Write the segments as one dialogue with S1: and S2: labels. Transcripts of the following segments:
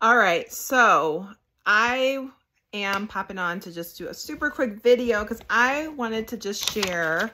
S1: All right, so I am popping on to just do a super quick video because I wanted to just share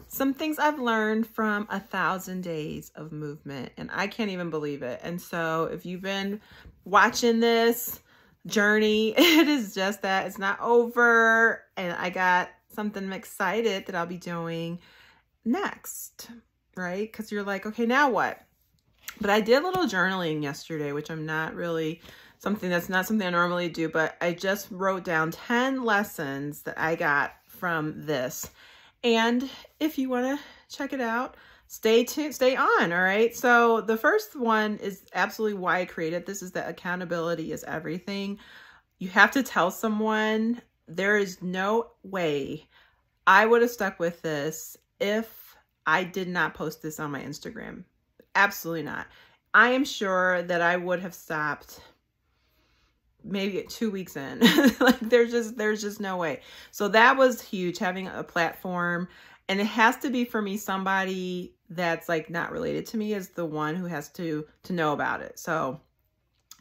S1: some things I've learned from 1,000 days of movement, and I can't even believe it. And so if you've been watching this journey, it is just that it's not over, and I got something excited that I'll be doing next, right? Because you're like, okay, now what? But I did a little journaling yesterday, which I'm not really that's not something I normally do, but I just wrote down 10 lessons that I got from this. And if you want to check it out, stay tuned, stay on. All right. So the first one is absolutely why I created this, is that accountability is everything. You have to tell someone. There is no way I would have stuck with this if I did not post this on my Instagram. Absolutely not. I am sure that I would have stopped maybe 2 weeks in. Like there's just no way. So that was huge, having a platform, and it has to be for me somebody that's like not related to me is the one who has to know about it. So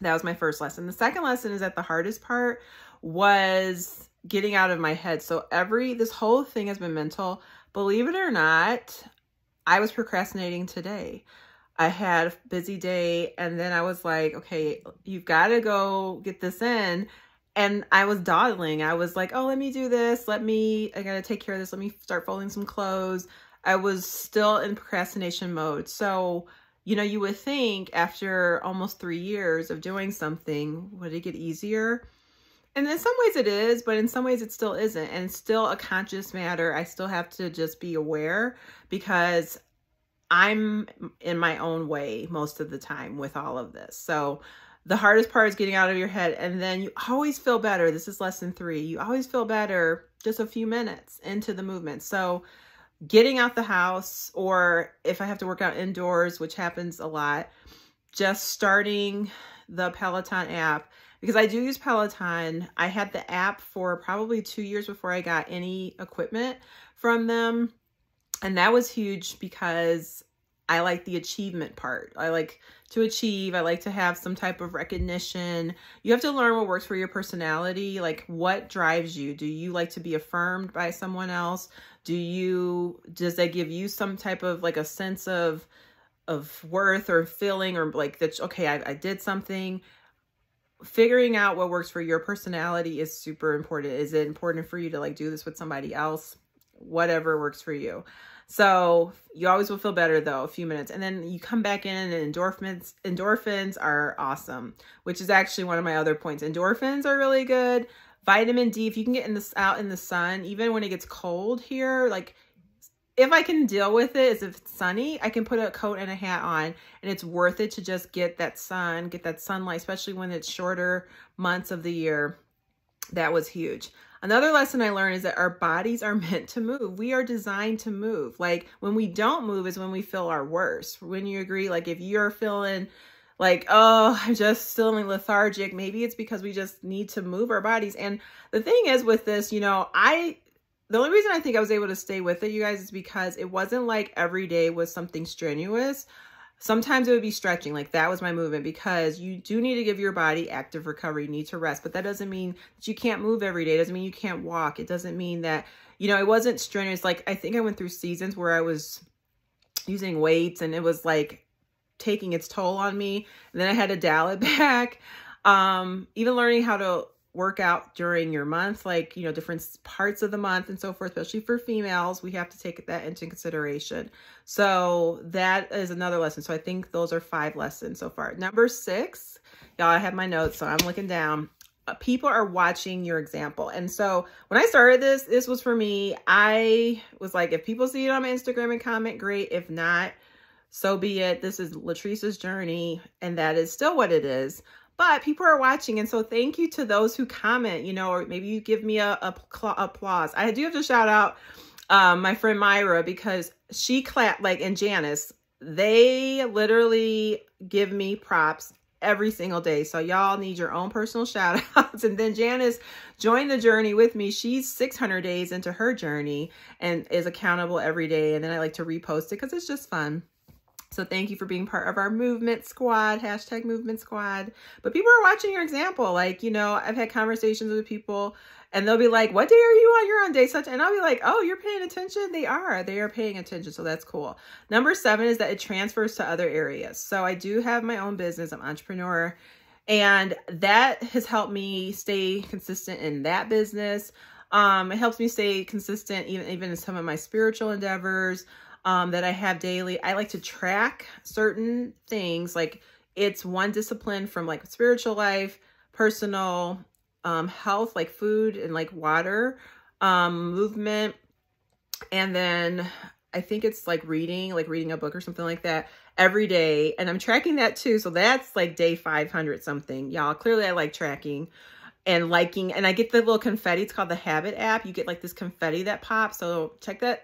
S1: that was my first lesson. The second lesson is that the hardest part was getting out of my head. So this whole thing has been mental. Believe it or not, I was procrastinating today. I had a busy day, and then I was like, okay, you've got to go get this in. And I was dawdling. I was like, oh, let me do this. I got to take care of this. Let me start folding some clothes. I was still in procrastination mode. So, you would think after almost 3 years of doing something, would it get easier? And in some ways it is, but in some ways it still isn't. And it's still a conscious matter. I still have to just be aware, because I'm in my own way most of the time with all of this. So the hardest part is getting out of your head. And then you always feel better. This is lesson 3. You always feel better just a few minutes into the movement. So getting out the house, or if I have to work out indoors, which happens a lot, just starting the Peloton app, because I do use Peloton. I had the app for probably 2 years before I got any equipment from them. And that was huge because I like the achievement part. I like to achieve. I like to have some type of recognition. You have to learn what works for your personality. Like, what drives you? Do you like to be affirmed by someone else? Does that give you some type of like a sense of worth or feeling, or like that, okay, I did something? Figuring out what works for your personality is super important. Is it important for you to like do this with somebody else? Whatever works for you. So you always will feel better though, a few minutes. And then you come back in, and endorphins are awesome, which is actually one of my other points. Endorphins are really good. Vitamin D, if you can get out in the sun, even when it gets cold here, like if I can deal with it, is if it's sunny, I can put a coat and a hat on, and it's worth it to just get that sun, get that sunlight, especially when it's shorter months of the year. That was huge. Another lesson I learned is that our bodies are meant to move. We are designed to move. Like when we don't move is when we feel our worst. When you agree, like if you're feeling like, oh, I'm just feeling lethargic, maybe it's because we just need to move our bodies. And the thing is with this, the only reason I think I was able to stay with it, you guys, is because it wasn't like every day was something strenuous. Sometimes it would be stretching. Like that was my movement, because you do need to give your body active recovery. You need to rest, but that doesn't mean that you can't move every day. It doesn't mean you can't walk. It doesn't mean that, it wasn't strenuous. Like I think I went through seasons where I was using weights and it was like taking its toll on me. And then I had to dial it back. Even learning how to work out during your month, like, different parts of the month and so forth, especially for females, we have to take that into consideration. So that is another lesson. So I think those are 5 lessons so far. Number 6, y'all, I have my notes, so I'm looking down. People are watching your example. And so when I started this was for me. I was like, if people see it on my Instagram and comment, great. If not, so be it. This is Latrice's journey, and that is still what it is. But people are watching, and so thank you to those who comment, or maybe you give me a applause. I do have to shout out my friend Myra, because she clapped, and Janice, they literally give me props every single day. So y'all need your own personal shout outs. And then Janice joined the journey with me. She's 600 days into her journey and is accountable every day. And then I like to repost it because it's just fun. So thank you for being part of our movement squad, hashtag movement squad. But people are watching your example. Like, you know, I've had conversations with people and they'll be like, what day are you on? You're on day such. And I'll be like, oh, you're paying attention? They are paying attention. So that's cool. Number 7 is that it transfers to other areas. So I do have my own business. I'm an entrepreneur. And that has helped me stay consistent in that business. It helps me stay consistent even in some of my spiritual endeavors that I have daily. I like to track certain things. Like it's one discipline from like spiritual life, personal, health, like food and like water, movement. And then I think it's like reading a book or something like that every day. And I'm tracking that too. So that's like day 500 something. Y'all, clearly I like tracking and liking, and I get the little confetti. It's called the Habit app. You get like this confetti that pops. So check it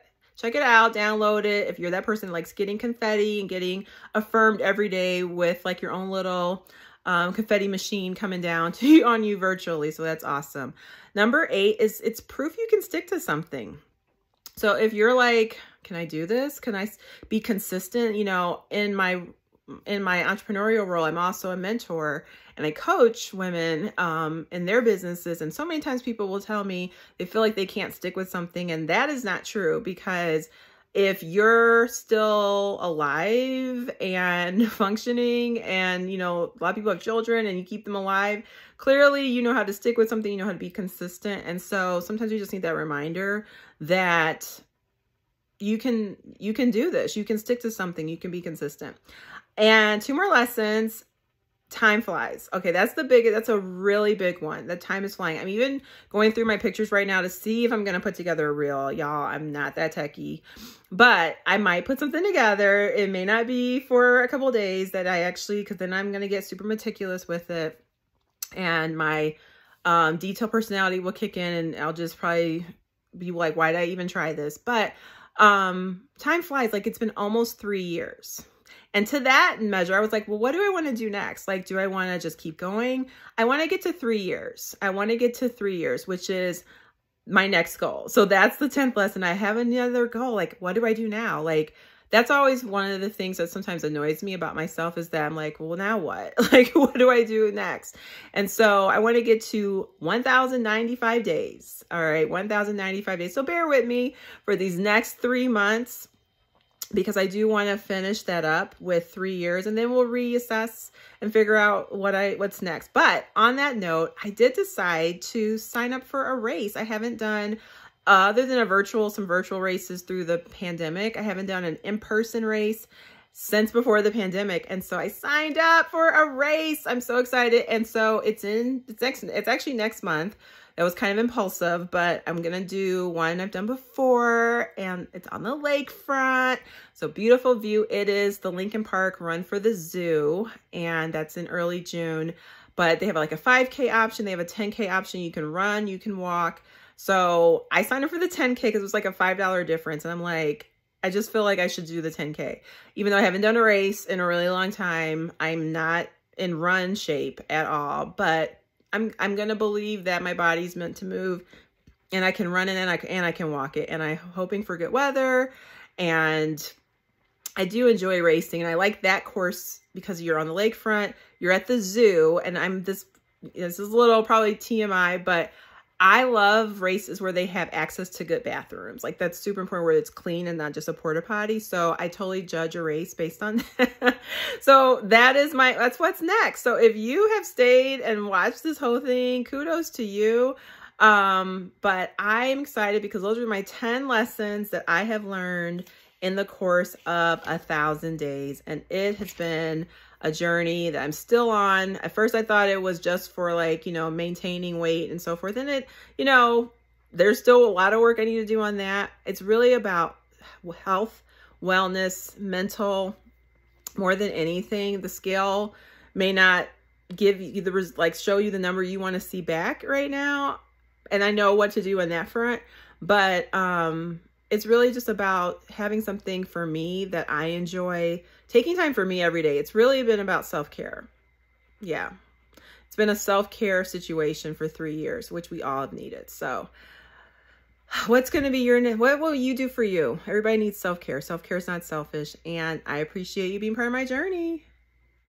S1: out, download it. If you're that person that likes getting confetti and getting affirmed every day with like your own little confetti machine coming down to you on you virtually. So that's awesome. Number 8 is it's proof you can stick to something. So if you're like, can I do this? Can I be consistent? You know, in my entrepreneurial role, I'm also a mentor and I coach women in their businesses. And so many times people will tell me they feel like they can't stick with something. And that is not true, because if you're still alive and functioning and, you know, a lot of people have children and you keep them alive, clearly you know how to stick with something, you know how to be consistent. And so sometimes you just need that reminder that you can do this. You can stick to something. You can be consistent. And 2 more lessons. Time flies. Okay, that's a really big one. The time is flying. I'm even going through my pictures right now to see if I'm going to put together a reel. Y'all, I'm not that techie, but I might put something together. It may not be for a couple of days that because then I'm going to get super meticulous with it. And my detail personality will kick in and I'll just probably be like, why did I even try this? But time flies. Like it's been almost 3 years. And to that measure, I was like, well, what do I want to do next? Like, do I want to just keep going? I want to get to 3 years. I want to get to 3 years, which is my next goal. So that's the 10th lesson. I have another goal. Like, what do I do now? Like, that's always one of the things that sometimes annoys me about myself, is that I'm like, well, now what? Like, what do I do next? And so I want to get to 1,095 days. All right, 1,095 days. So bear with me for these next 3 months, because I do want to finish that up with 3 years, and then we'll reassess and figure out what's next. But on that note, I did decide to sign up for a race. I haven't done, other than some virtual races through the pandemic, I haven't done an in-person race since before the pandemic. And so I signed up for a race. I'm so excited. And so it's actually next month. That was kind of impulsive, but I'm going to do one I've done before, and it's on the lakefront. So beautiful view. It is the Lincoln Park Run for the Zoo, and that's in early June. But they have like a 5K option. They have a 10K option. You can run, you can walk. So I signed up for the 10K because it was like a $5 difference. And I'm like, I just feel like I should do the 10K. Even though I haven't done a race in a really long time, I'm not in run shape at all, but I'm going to believe that my body's meant to move, and I can run it and I can walk it, and I'm hoping for good weather. And I do enjoy racing, and I like that course because you're on the lakefront, you're at the zoo, and this is a little probably TMI, but I love races where they have access to good bathrooms. Like, that's super important, where it's clean and not just a porta potty. So I totally judge a race based on that. So that's what's next. So if you have stayed and watched this whole thing, kudos to you. But I'm excited because those are my 10 lessons that I have learned in the course of 1,000 days. And it has been a journey that I'm still on. At first I thought it was just for like, you know, maintaining weight and so forth. And it, you know, there's still a lot of work I need to do on that. It's really about health, wellness, mental, more than anything. The scale may not give you show you the number you want to see back right now. And I know what to do on that front, but, it's really just about having something for me that I enjoy, taking time for me every day. It's really been about self-care. Yeah. It's been a self-care situation for 3 years, which we all have needed. So What's going to be what will you do for you? Everybody needs self-care. Self-care is not selfish. And I appreciate you being part of my journey.